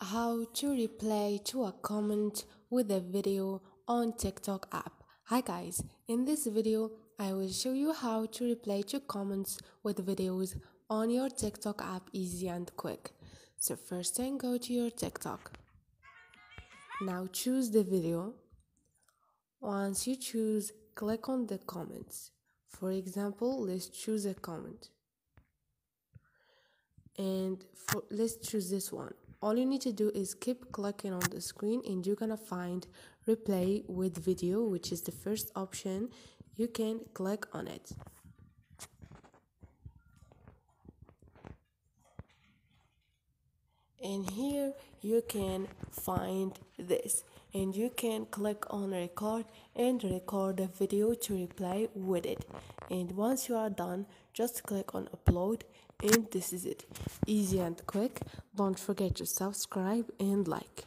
How to reply to a comment with a video on TikTok app. Hi guys, in this video I will show you how to reply to comments with videos on your TikTok app easy and quick. So first thing, go to your TikTok. Now choose the video. Once you choose, click on the comments. For example, let's choose a comment. And let's choose this one. All you need to do is keep clicking on the screen and you're gonna find replay with video, which is the first option. You can click on it. And here you can find this, and you can click on record and record a video to reply with it. And once you are done, just click on upload, and this is it. Easy and quick. Don't forget to subscribe and like.